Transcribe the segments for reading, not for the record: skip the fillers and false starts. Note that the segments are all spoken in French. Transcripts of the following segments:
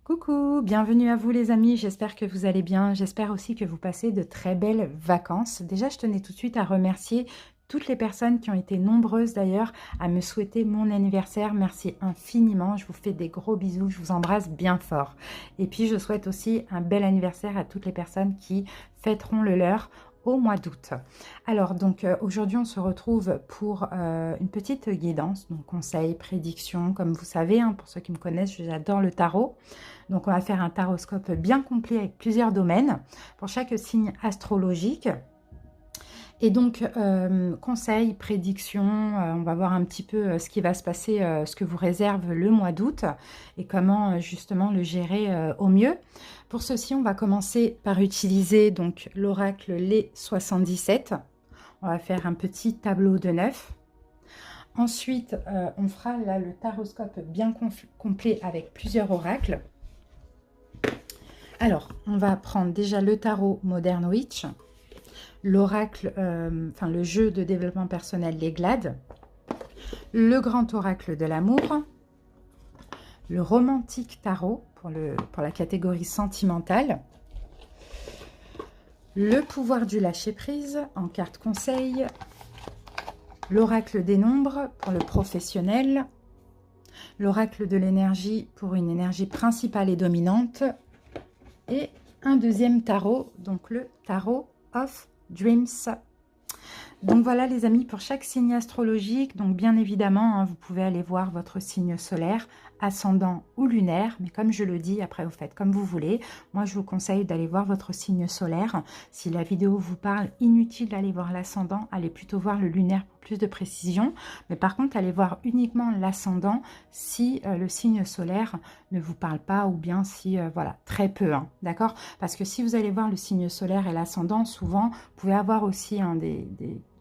Coucou, bienvenue à vous les amis, j'espère que vous allez bien, j'espère aussi que vous passez de très belles vacances. Déjà, je tenais tout de suite à remercier toutes les personnes qui ont été nombreuses d'ailleurs à me souhaiter mon anniversaire. Merci infiniment, je vous fais des gros bisous, je vous embrasse bien fort. Et puis, je souhaite aussi un bel anniversaire à toutes les personnes qui fêteront le leur au mois d'août. Alors, donc aujourd'hui, on se retrouve pour une petite guidance, donc conseils, prédictions, comme vous savez, hein, pour ceux qui me connaissent, j'adore le tarot. Donc, on va faire un taroscope bien complet avec plusieurs domaines pour chaque signe astrologique. Et donc, conseils, prédictions, on va voir un petit peu ce qui va se passer, ce que vous réserve le mois d'août et comment justement le gérer au mieux. Pour ceci, on va commencer par utiliser donc l'oracle Les 77. On va faire un petit tableau de 9. Ensuite, on fera là le taroscope bien complet avec plusieurs oracles. Alors, on va prendre déjà le tarot Modern Witch, l'oracle, enfin le jeu de développement personnel, les Glades, le grand oracle de l'amour, le romantique tarot pour la catégorie sentimentale, le pouvoir du lâcher-prise en carte conseil, l'oracle des nombres pour le professionnel, l'oracle de l'énergie pour une énergie principale et dominante, et un deuxième tarot, donc le tarot of Dreams. Donc voilà les amis, pour chaque signe astrologique, donc bien évidemment, hein, vous pouvez aller voir votre signe solaire, ascendant ou lunaire, mais comme je le dis, après vous faites comme vous voulez. Moi je vous conseille d'aller voir votre signe solaire. Si la vidéo vous parle, inutile d'aller voir l'ascendant, allez plutôt voir le lunaire pour plus de précision. Mais par contre, allez voir uniquement l'ascendant si le signe solaire ne vous parle pas, ou bien si, voilà, très peu, hein, d'accord? Parce que si vous allez voir le signe solaire et l'ascendant, souvent, vous pouvez avoir aussi hein,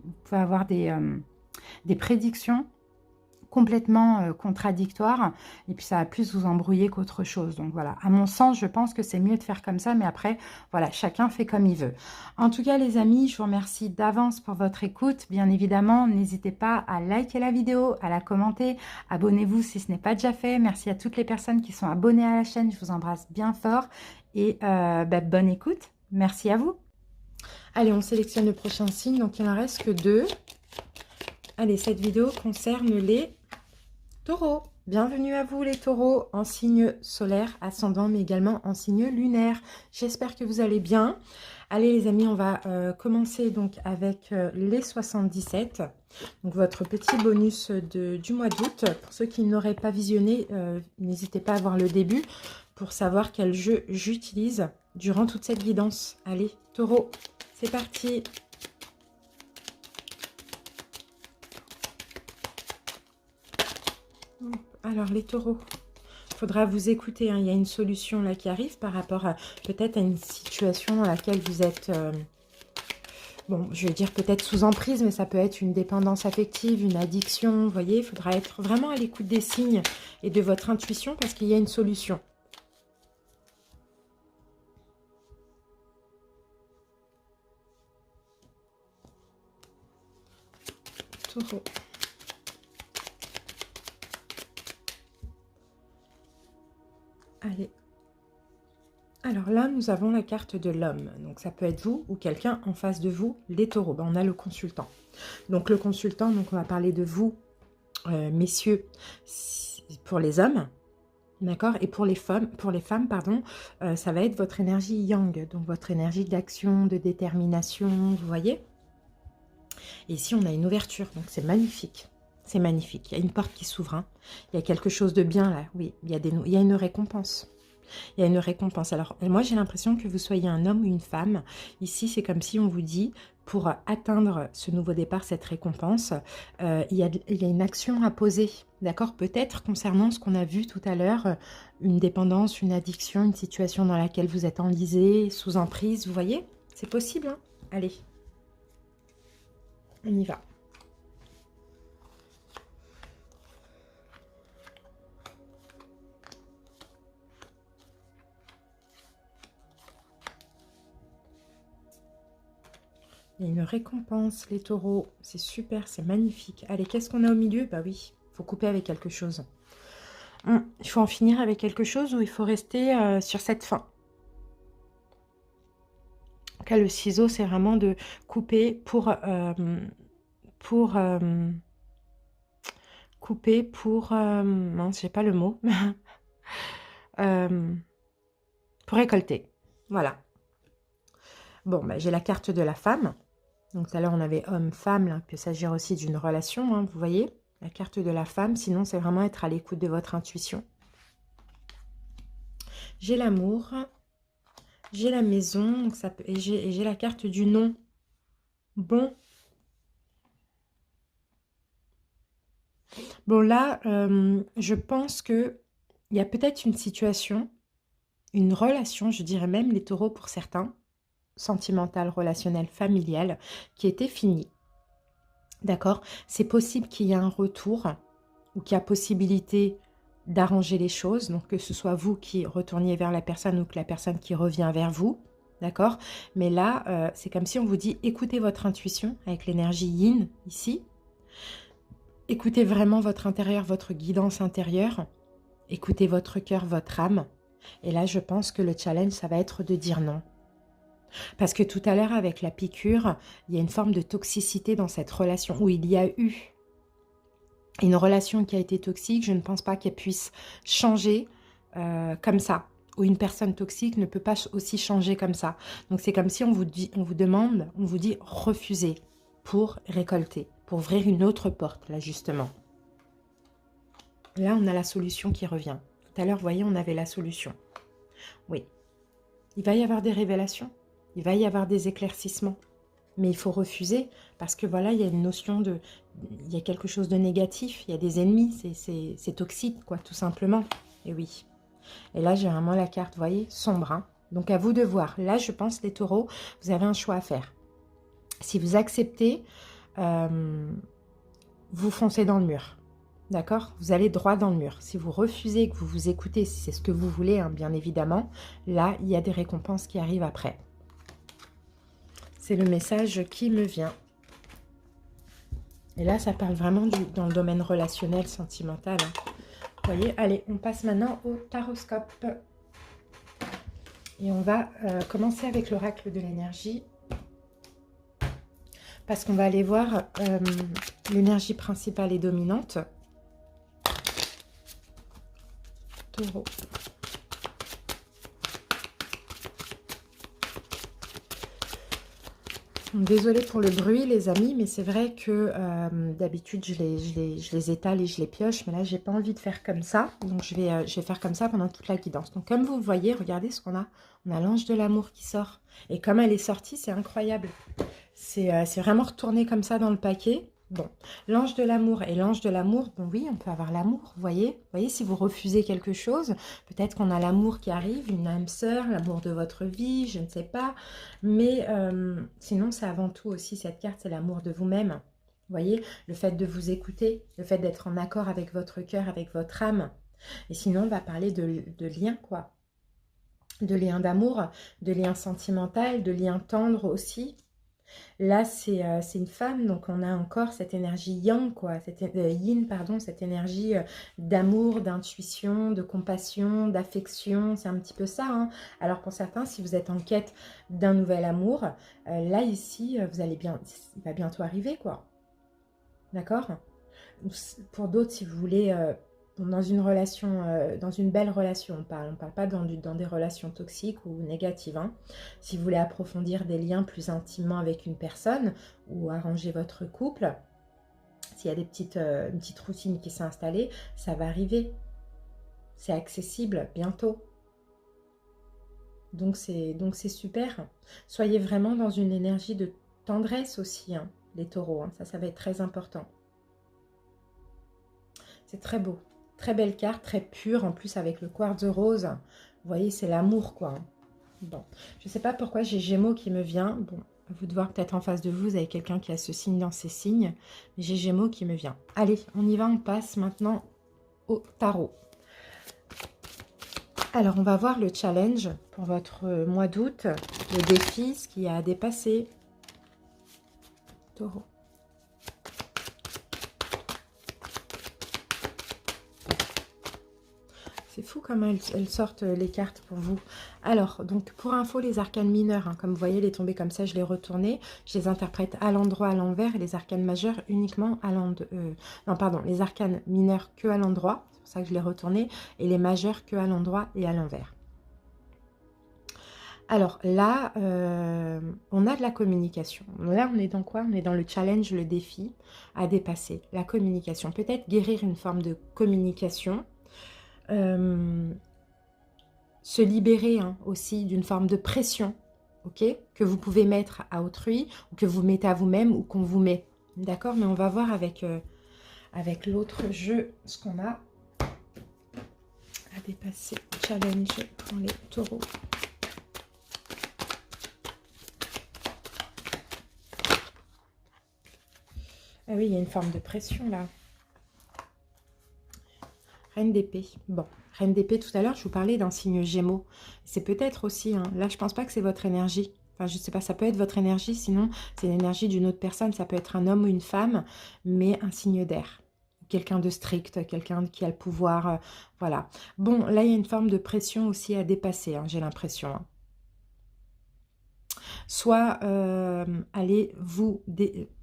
vous pouvez avoir des prédictions complètement contradictoires, et puis ça va plus vous embrouiller qu'autre chose. Donc voilà, à mon sens, je pense que c'est mieux de faire comme ça, mais après, voilà, chacun fait comme il veut. En tout cas, les amis, je vous remercie d'avance pour votre écoute. Bien évidemment, n'hésitez pas à liker la vidéo, à la commenter, abonnez-vous si ce n'est pas déjà fait. Merci à toutes les personnes qui sont abonnées à la chaîne, je vous embrasse bien fort, et bonne écoute. Merci à vous. Allez, on sélectionne le prochain signe, donc il n'en reste que 2. Allez, cette vidéo concerne les taureaux. Bienvenue à vous les taureaux, en signe solaire, ascendant, mais également en signe lunaire. J'espère que vous allez bien. Allez les amis, on va commencer donc avec les 77. Donc votre petit bonus du mois d'août. Pour ceux qui n'auraient pas visionné, n'hésitez pas à voir le début pour savoir quel jeu j'utilise durant toute cette guidance. Allez, taureau, c'est parti. Alors les taureaux, il faudra vous écouter, hein. Il y a une solution là qui arrive par rapport à peut-être à une situation dans laquelle vous êtes, bon, je vais dire peut-être sous emprise, mais ça peut être une dépendance affective, une addiction, vous voyez. Il faudra être vraiment à l'écoute des signes et de votre intuition parce qu'il y a une solution. Taureau. Allez. Alors là, nous avons la carte de l'homme. Donc ça peut être vous ou quelqu'un en face de vous, les taureaux. Ben, on a le consultant. Donc le consultant, donc on va parler de vous, messieurs, pour les hommes. D'accord. Et pour les femmes, pardon, ça va être votre énergie yang. Donc votre énergie d'action, de détermination, vous voyez. Et ici, on a une ouverture. Donc c'est magnifique. C'est magnifique. Il y a une porte qui s'ouvre. Hein. Il y a quelque chose de bien là. Oui, il y a une récompense. Il y a une récompense. Alors, moi, j'ai l'impression que vous soyez un homme ou une femme. Ici, c'est comme si on vous dit, pour atteindre ce nouveau départ, cette récompense, il y a une action à poser. D'accord? Peut-être concernant ce qu'on a vu tout à l'heure, une dépendance, une addiction, une situation dans laquelle vous êtes enlisé, sous emprise. Vous voyez? C'est possible, hein? Allez. On y va. Il y a une récompense, les taureaux. C'est super, c'est magnifique. Allez, qu'est-ce qu'on a au milieu? Bah oui, il faut couper avec quelque chose. Il faut en finir avec quelque chose ou il faut rester sur cette fin. Là, le ciseau, c'est vraiment de couper pour couper pour... mince, j'ai pas le mot. Euh, pour récolter. Voilà. Bon, bah, j'ai la carte de la femme. Donc tout à l'heure, on avait homme-femme, là, peut s'agir aussi d'une relation, hein, vous voyez. La carte de la femme, sinon, c'est vraiment être à l'écoute de votre intuition. J'ai l'amour, j'ai la maison, donc ça peut, et j'ai la carte du non. Bon. Bon, là, je pense que il y a peut-être une situation, une relation, je dirais même les taureaux pour certains, sentimentale, relationnelle, familiale, qui était finie. D'accord? C'est possible qu'il y ait un retour ou qu'il y a possibilité d'arranger les choses, donc que ce soit vous qui retourniez vers la personne ou que la personne qui revient vers vous, d'accord? Mais là, c'est comme si on vous dit, écoutez votre intuition avec l'énergie yin ici, écoutez vraiment votre intérieur, votre guidance intérieure, écoutez votre cœur, votre âme, et là, je pense que le challenge, ça va être de dire non. Parce que tout à l'heure, avec la piqûre, il y a une forme de toxicité dans cette relation où il y a eu une relation qui a été toxique. Je ne pense pas qu'elle puisse changer comme ça. Ou une personne toxique ne peut pas aussi changer comme ça. Donc c'est comme si on vous demande, on vous dit refuser pour récolter, pour ouvrir une autre porte, là justement. Là, on a la solution qui revient. Tout à l'heure, vous voyez, on avait la solution. Oui. Il va y avoir des révélations. Il va y avoir des éclaircissements. Mais il faut refuser parce que voilà, il y a une notion de... Il y a quelque chose de négatif, il y a des ennemis, c'est toxique, quoi, tout simplement. Et oui. Et là, j'ai vraiment la carte, vous voyez, sombre. Hein. Donc, à vous de voir. Là, je pense, les taureaux, vous avez un choix à faire. Si vous acceptez, vous foncez dans le mur. D'accord? Vous allez droit dans le mur. Si vous refusez, que vous vous écoutez, si c'est ce que vous voulez, hein, bien évidemment, là, il y a des récompenses qui arrivent après. C'est le message qui me vient. Et là, ça parle vraiment dans le domaine relationnel, sentimental. Hein. Vous voyez, allez, on passe maintenant au taroscope. Et on va commencer avec l'oracle de l'énergie. Parce qu'on va aller voir l'énergie principale et dominante. Taureau. Désolée pour le bruit, les amis, mais c'est vrai que d'habitude, je les étale et je les pioche, mais là, j'ai pas envie de faire comme ça. Donc, je vais faire comme ça pendant toute la guidance. Donc, comme vous le voyez, regardez ce qu'on a. On a l'ange de l'amour qui sort. Et comme elle est sortie, c'est incroyable. C'est vraiment retourné comme ça dans le paquet. Bon, l'ange de l'amour et l'ange de l'amour, bon oui, on peut avoir l'amour, vous voyez. Vous voyez, si vous refusez quelque chose, peut-être qu'on a l'amour qui arrive, une âme sœur, l'amour de votre vie, je ne sais pas. Mais sinon, c'est avant tout aussi, cette carte, c'est l'amour de vous-même. Vous voyez, le fait de vous écouter, le fait d'être en accord avec votre cœur, avec votre âme. Et sinon, on va parler de lien, quoi. De lien d'amour, de lien sentimental, de lien tendre aussi. Là, c'est une femme, donc on a encore cette énergie yang, quoi, yin, pardon, cette énergie d'amour, d'intuition, de compassion, d'affection, c'est un petit peu ça. Hein. Alors pour certains, si vous êtes en quête d'un nouvel amour, là, ici, vous allez bien, il va bientôt arriver, quoi. D'accord? Pour d'autres, si vous voulez... dans une relation, dans une belle relation, on parle pas dans des relations toxiques ou négatives. Hein. Si vous voulez approfondir des liens plus intimement avec une personne ou arranger votre couple, s'il y a une petite routine qui s'est installée, ça va arriver. C'est accessible bientôt. Donc c'est super. Soyez vraiment dans une énergie de tendresse aussi, hein, les taureaux. Hein. Ça va être très important. C'est très beau. Très belle carte, très pure, en plus avec le quartz rose. Vous voyez, c'est l'amour, quoi. Bon, je ne sais pas pourquoi j'ai Gémeaux qui me vient. Bon, à vous de voir, peut-être en face de vous, vous avez quelqu'un qui a ce signe dans ses signes. Mais j'ai Gémeaux qui me vient. Allez, on y va, on passe maintenant au tarot. Alors, on va voir le challenge pour votre mois d'août. Le défi, ce qu'il y a à dépasser. Taureau. C'est fou comment elles sortent les cartes pour vous. Alors, donc pour info, les arcanes mineurs, hein, comme vous voyez, les tombées comme ça, je les retournais. Je les interprète à l'endroit, à l'envers, et les arcanes majeures uniquement à l'endroit. Non, pardon, les arcanes mineurs que à l'endroit, c'est pour ça que je les retournais, et les majeures que à l'endroit et à l'envers. Alors là, on a de la communication. Là, on est dans quoi? On est dans le challenge, le défi à dépasser. La communication. Peut-être guérir une forme de communication. Se libérer hein, aussi d'une forme de pression, ok, que vous pouvez mettre à autrui, ou que vous mettez à vous-même, ou qu'on vous met. D'accord? Mais on va voir avec, avec l'autre jeu ce qu'on a à dépasser. Challenge pour les taureaux. Ah oui, il y a une forme de pression là. Reine d'épée. Bon, Reine d'épée, tout à l'heure, je vous parlais d'un signe Gémeaux. C'est peut-être aussi, hein, là, je pense pas que c'est votre énergie. Enfin, je sais pas, ça peut être votre énergie, sinon, c'est l'énergie d'une autre personne. Ça peut être un homme ou une femme, mais un signe d'air. Quelqu'un de strict, quelqu'un qui a le pouvoir, voilà. Bon, là, il y a une forme de pression aussi à dépasser, hein, j'ai l'impression. Hein. Soit, allez,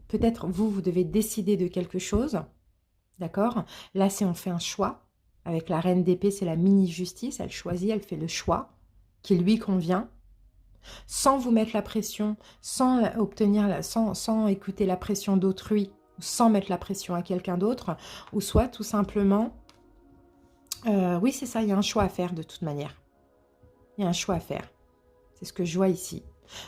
peut-être vous devez décider de quelque chose, d'accord? Là, c'est on fait un choix. Avec la reine d'épée, c'est la mini-justice. Elle choisit, elle fait le choix qui lui convient, sans vous mettre la pression, sans obtenir, sans écouter la pression d'autrui, sans mettre la pression à quelqu'un d'autre, ou soit tout simplement, oui, c'est ça, il y a un choix à faire de toute manière. Il y a un choix à faire. C'est ce que je vois ici.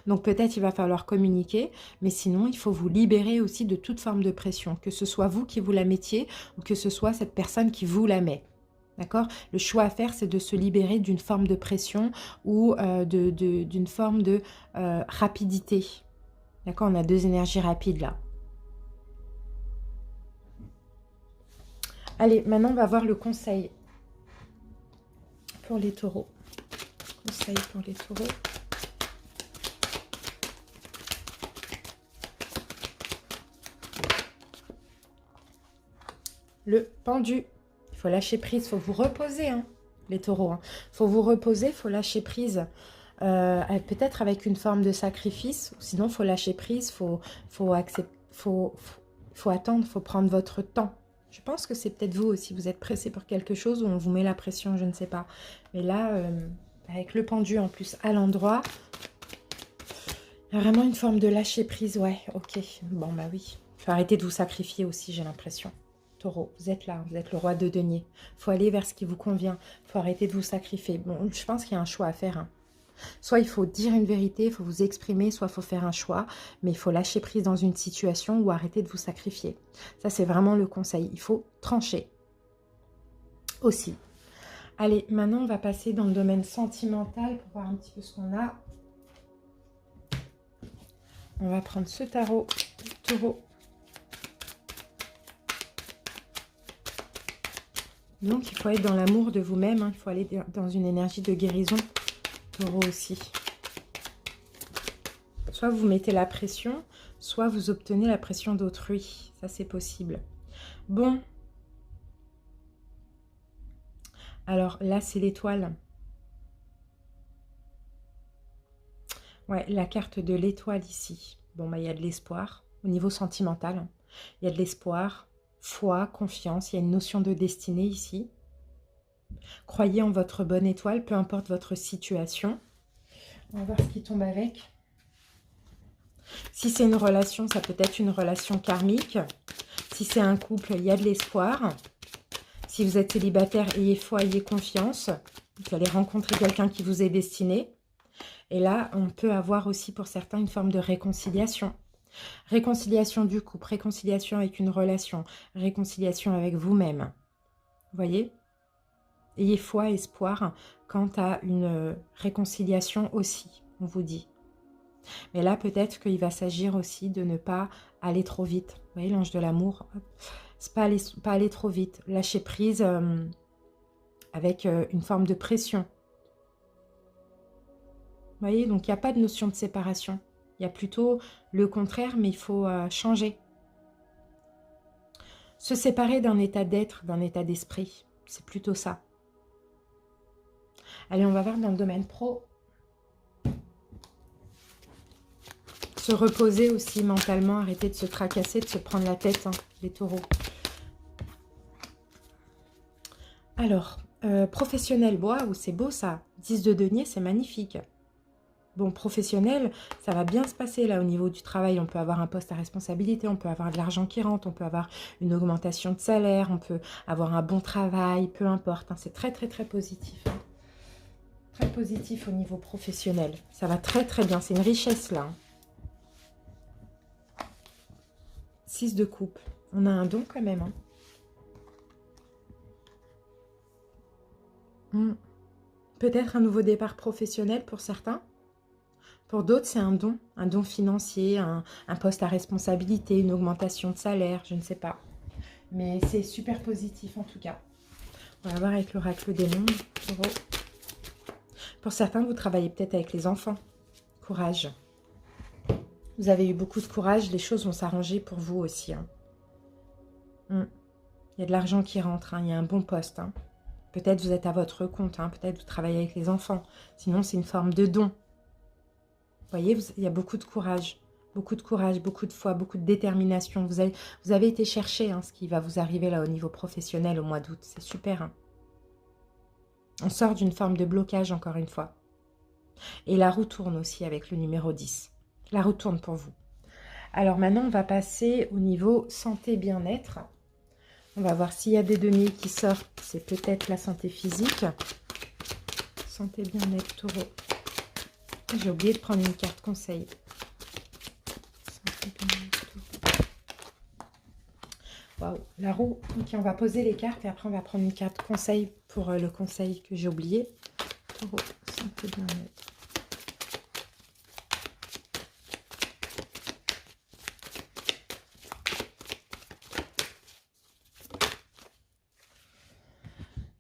Donc peut-être il va falloir communiquer, mais sinon il faut vous libérer aussi de toute forme de pression, que ce soit vous qui vous la mettiez ou que ce soit cette personne qui vous la met. D'accord? Le choix à faire, c'est de se libérer d'une forme de pression ou d'une forme de rapidité. D'accord? On a deux énergies rapides là. Allez, maintenant on va voir le conseil pour les taureaux. Conseil pour les taureaux. Le pendu. Il faut lâcher prise, il faut vous reposer, hein, les taureaux. Il faut vous reposer, il faut lâcher prise. Peut-être avec une forme de sacrifice. Sinon, il faut lâcher prise, faut attendre, il faut prendre votre temps. Je pense que c'est peut-être vous aussi, vous êtes pressé pour quelque chose ou on vous met la pression, je ne sais pas. Mais là, avec le pendu en plus à l'endroit, il y a vraiment une forme de lâcher prise. Ouais, ok. Bon, bah oui. Il faut arrêter de vous sacrifier aussi, j'ai l'impression. Taureau, vous êtes là, vous êtes le roi de denier. Il faut aller vers ce qui vous convient. Il faut arrêter de vous sacrifier. Bon, je pense qu'il y a un choix à faire. Hein. Soit il faut dire une vérité, il faut vous exprimer, soit il faut faire un choix. Mais il faut lâcher prise dans une situation ou arrêter de vous sacrifier. Ça, c'est vraiment le conseil. Il faut trancher. Aussi. Allez, maintenant, on va passer dans le domaine sentimental pour voir un petit peu ce qu'on a. On va prendre ce tarot, taureau. Donc, il faut être dans l'amour de vous-même. Hein. Il faut aller dans une énergie de guérison. Taureau aussi. Soit vous mettez la pression, soit vous obtenez la pression d'autrui. Ça, c'est possible. Bon. Alors, là, c'est l'étoile. Ouais, la carte de l'étoile ici. Bon, bah, il y a de l'espoir au niveau sentimental. Il y a de l'espoir. Foi, confiance, il y a une notion de destinée ici. Croyez en votre bonne étoile, peu importe votre situation. On va voir ce qui tombe avec. Si c'est une relation, ça peut être une relation karmique. Si c'est un couple, il y a de l'espoir. Si vous êtes célibataire, ayez foi, ayez confiance. Vous allez rencontrer quelqu'un qui vous est destiné. Et là, on peut avoir aussi pour certains une forme de réconciliation. Réconciliation du couple, réconciliation avec une relation, réconciliation avec vous-même. Vous voyez? Ayez foi, espoir quant à une réconciliation aussi, on vous dit. Mais là, peut-être qu'il va s'agir aussi de ne pas aller trop vite. Vous voyez, l'ange de l'amour, c'est pas aller trop vite. Lâcher prise avec une forme de pression. Vous voyez, donc il n'y a pas de notion de séparation. Il y a plutôt le contraire, mais il faut changer. Se séparer d'un état d'être, d'un état d'esprit. C'est plutôt ça. Allez, on va voir dans le domaine pro. Se reposer aussi mentalement, arrêter de se tracasser, de se prendre la tête, hein, les taureaux. Alors, professionnel, waouh, c'est beau ça. 10 de denier, c'est magnifique. Bon, professionnel, ça va bien se passer là au niveau du travail. On peut avoir un poste à responsabilité, on peut avoir de l'argent qui rentre, on peut avoir une augmentation de salaire, on peut avoir un bon travail, peu importe. Hein, c'est très, très, très positif. Hein. Très positif au niveau professionnel. Ça va très, très bien. C'est une richesse là. Hein. 6 de coupe. On a un don quand même. Hein. Peut-être un nouveau départ professionnel pour certains. Pour d'autres, c'est un don financier, un poste à responsabilité, une augmentation de salaire, je ne sais pas. Mais c'est super positif en tout cas. On va voir avec l'oracle des nombres. Pour certains, vous travaillez peut-être avec les enfants. Courage. Vous avez eu beaucoup de courage, les choses vont s'arranger pour vous aussi. Hein. Il y a de l'argent qui rentre, hein. Il y a un bon poste. Hein. Peut-être vous êtes à votre compte, hein. Peut-être vous travaillez avec les enfants. Sinon, c'est une forme de don. Vous voyez, il y a beaucoup de courage, beaucoup de foi, beaucoup de détermination. Vous avez été chercher hein, ce qui va vous arriver là au niveau professionnel au mois d'août. C'est super. Hein. On sort d'une forme de blocage encore une fois. Et la roue tourne aussi avec le numéro 10. La roue tourne pour vous. Alors maintenant, on va passer au niveau santé bien-être. On va voir s'il y a des deniers qui sortent. C'est peut-être la santé physique. Santé bien-être, taureau. J'ai oublié de prendre une carte conseil. Waouh, la roue. Ok, on va poser les cartes et après on va prendre une carte conseil pour le conseil que j'ai oublié. Taureau, santé bien-être.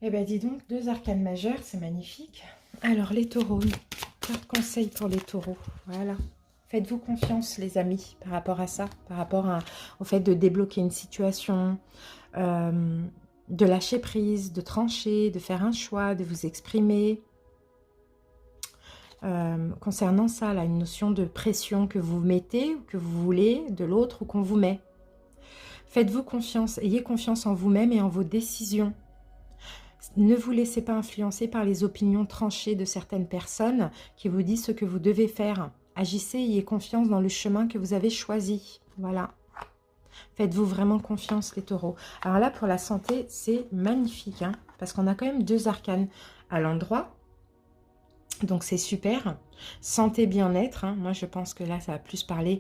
Eh bien, dis donc, 2 arcanes majeures, c'est magnifique. Alors, les taureaux, carte conseil pour les taureaux. Voilà. Faites-vous confiance, les amis, par rapport à ça, par rapport au fait de débloquer une situation, de lâcher prise, de trancher, de faire un choix, de vous exprimer. Concernant ça, là, une notion de pression que vous mettez ou que vous voulez de l'autre ou qu'on vous met. Faites-vous confiance, ayez confiance en vous-même et en vos décisions. Ne vous laissez pas influencer par les opinions tranchées de certaines personnes qui vous disent ce que vous devez faire. Agissez et ayez confiance dans le chemin que vous avez choisi. Voilà. Faites-vous vraiment confiance, les taureaux. Alors là, pour la santé, c'est magnifique, hein, parce qu'on a quand même 2 arcanes à l'endroit. Donc, c'est super. Santé, bien-être. Hein. Moi, je pense que là, ça va plus parler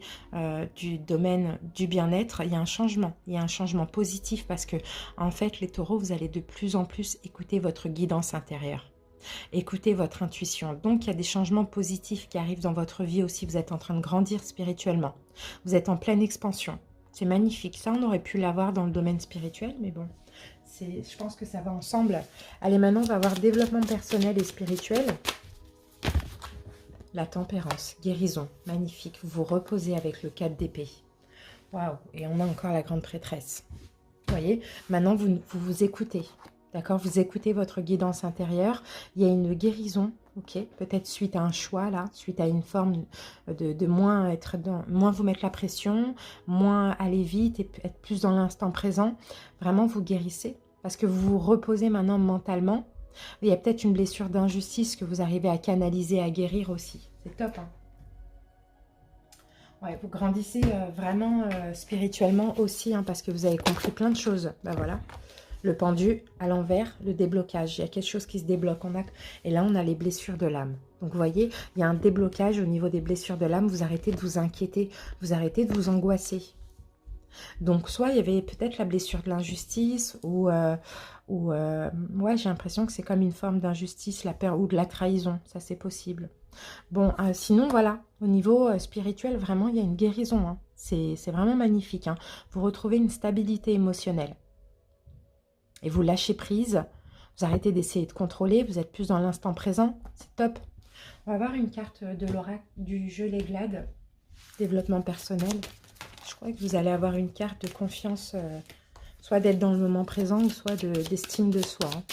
du domaine du bien-être. Il y a un changement. Il y a un changement positif parce que, en fait, les taureaux, vous allez de plus en plus écouter votre guidance intérieure. Écoutez votre intuition. Donc, il y a des changements positifs qui arrivent dans votre vie aussi. Vous êtes en train de grandir spirituellement. Vous êtes en pleine expansion. C'est magnifique. Ça, on aurait pu l'avoir dans le domaine spirituel, mais bon, je pense que ça va ensemble. Allez, maintenant, on va voir développement personnel et spirituel. La tempérance, guérison, magnifique. Vous vous reposez avec le 4 d'épée. Waouh, et on a encore la grande prêtresse. Vous voyez, maintenant, vous écoutez. D'accord, vous écoutez votre guidance intérieure. Il y a une guérison, ok, peut-être suite à un choix, là, suite à une forme de moins moins vous mettre la pression, moins aller vite et être plus dans l'instant présent. Vraiment, vous guérissez parce que vous vous reposez maintenant mentalement. Il y a peut-être une blessure d'injustice que vous arrivez à canaliser, à guérir aussi. C'est top, hein. Ouais, vous grandissez vraiment spirituellement aussi, hein, parce que vous avez compris plein de choses. Ben voilà. Le pendu à l'envers, le déblocage. Il y a quelque chose qui se débloque. Et là, on a les blessures de l'âme. Donc, vous voyez, il y a un déblocage au niveau des blessures de l'âme. Vous arrêtez de vous inquiéter. Vous arrêtez de vous angoisser. Donc, soit il y avait peut-être la blessure de l'injustice ou ouais, j'ai l'impression que c'est comme une forme d'injustice, la peur ou de la trahison. Ça, c'est possible. Bon, sinon, voilà, au niveau spirituel, vraiment, il y a une guérison. Hein. C'est vraiment magnifique. Hein. Vous retrouvez une stabilité émotionnelle. Et vous lâchez prise. Vous arrêtez d'essayer de contrôler. Vous êtes plus dans l'instant présent. C'est top. On va voir une carte de l'oracle du jeu Les Glades. Développement personnel. Je crois que vous allez avoir une carte de confiance, soit d'être dans le moment présent, ou soit d'estime de soi. Hein.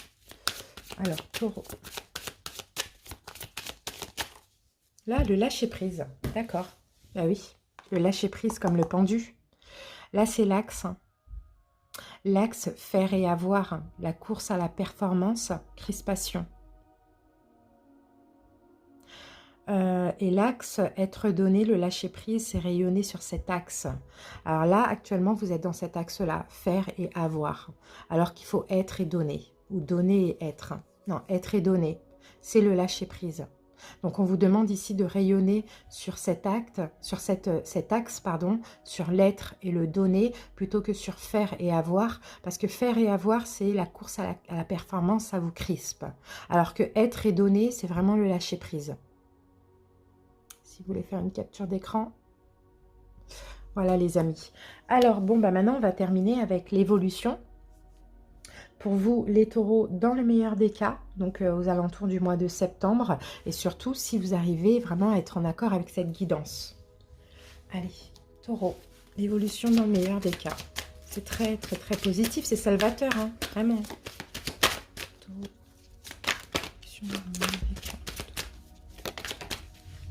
Alors, taureau. Là, le lâcher-prise. D'accord. Ah oui, le lâcher-prise comme le pendu. Là, c'est l'axe. L'axe faire et avoir. La course à la performance, crispation. Et l'axe être donné, le lâcher-prise, c'est rayonner sur cet axe. Alors là, actuellement, vous êtes dans cet axe-là, faire et avoir. Alors qu'il faut être et donner. Ou donner et être. Non, être et donner. C'est le lâcher-prise. Donc on vous demande ici de rayonner sur cet acte, sur cet axe, pardon, sur l'être et le donner, plutôt que sur faire et avoir, parce que faire et avoir, c'est la course à la performance, ça vous crispe. Alors que être et donner, c'est vraiment le lâcher prise. Si vous voulez faire une capture d'écran. Voilà les amis. Alors bon, bah maintenant on va terminer avec l'évolution. Pour vous, les taureaux, dans le meilleur des cas, donc aux alentours du mois de septembre, et surtout si vous arrivez vraiment à être en accord avec cette guidance. Allez, taureau, l'évolution dans le meilleur des cas. C'est très, très, très positif, c'est salvateur, hein, vraiment. Taureau, évolution dans le meilleur des cas.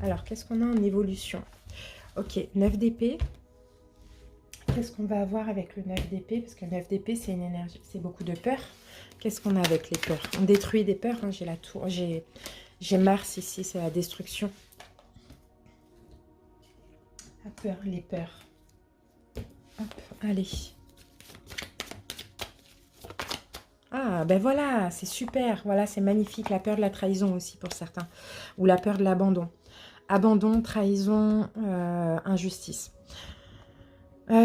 Alors, qu'est-ce qu'on a en évolution? Ok, 9 d'épée. Qu'est-ce qu'on va avoir avec le 9 d'épée? Parce que le 9 d'épée, c'est une énergie, c'est beaucoup de peur. Qu'est-ce qu'on a avec les peurs? On détruit des peurs. Hein, j'ai la tour, j'ai Mars ici, c'est la destruction. La peur, les peurs. Hop, allez. Ah, ben voilà, c'est super. Voilà, c'est magnifique. La peur de la trahison aussi pour certains. Ou la peur de l'abandon. Abandon, trahison, injustice.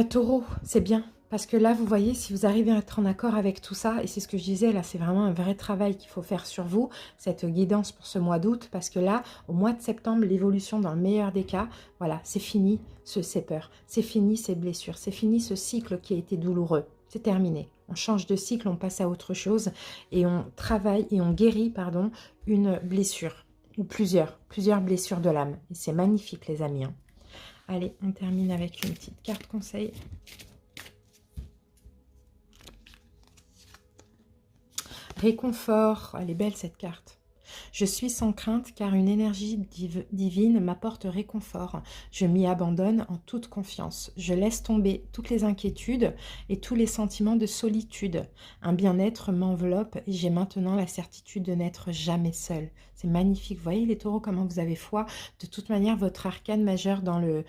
Taureau, c'est bien. Parce que là, vous voyez, si vous arrivez à être en accord avec tout ça, et c'est ce que je disais, là, c'est vraiment un vrai travail qu'il faut faire sur vous, cette guidance pour ce mois d'août, parce que là, au mois de septembre, l'évolution dans le meilleur des cas, voilà, c'est fini ces peurs, c'est fini ces blessures, c'est fini ce cycle qui a été douloureux, c'est terminé. On change de cycle, on passe à autre chose, et on travaille, et on guérit, pardon, une blessure, ou plusieurs blessures de l'âme. Et c'est magnifique, les amis, hein. Allez, on termine avec une petite carte conseil. Réconfort, elle est belle cette carte. Je suis sans crainte car une énergie divine m'apporte réconfort. Je m'y abandonne en toute confiance. Je laisse tomber toutes les inquiétudes et tous les sentiments de solitude. Un bien-être m'enveloppe et j'ai maintenant la certitude de n'être jamais seule. C'est magnifique. Vous voyez les taureaux, comment vous avez foi. De toute manière, votre arcane majeur dans le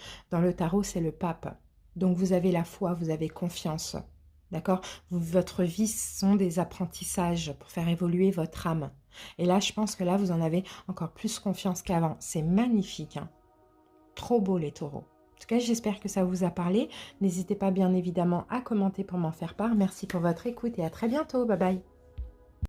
tarot, c'est le pape. Donc vous avez la foi, vous avez confiance. D'accord? Votre vie sont des apprentissages pour faire évoluer votre âme. Et là, je pense que là, vous en avez encore plus confiance qu'avant. C'est magnifique, hein? Trop beau, les taureaux. En tout cas, j'espère que ça vous a parlé. N'hésitez pas, bien évidemment, à commenter pour m'en faire part. Merci pour votre écoute et à très bientôt. Bye bye.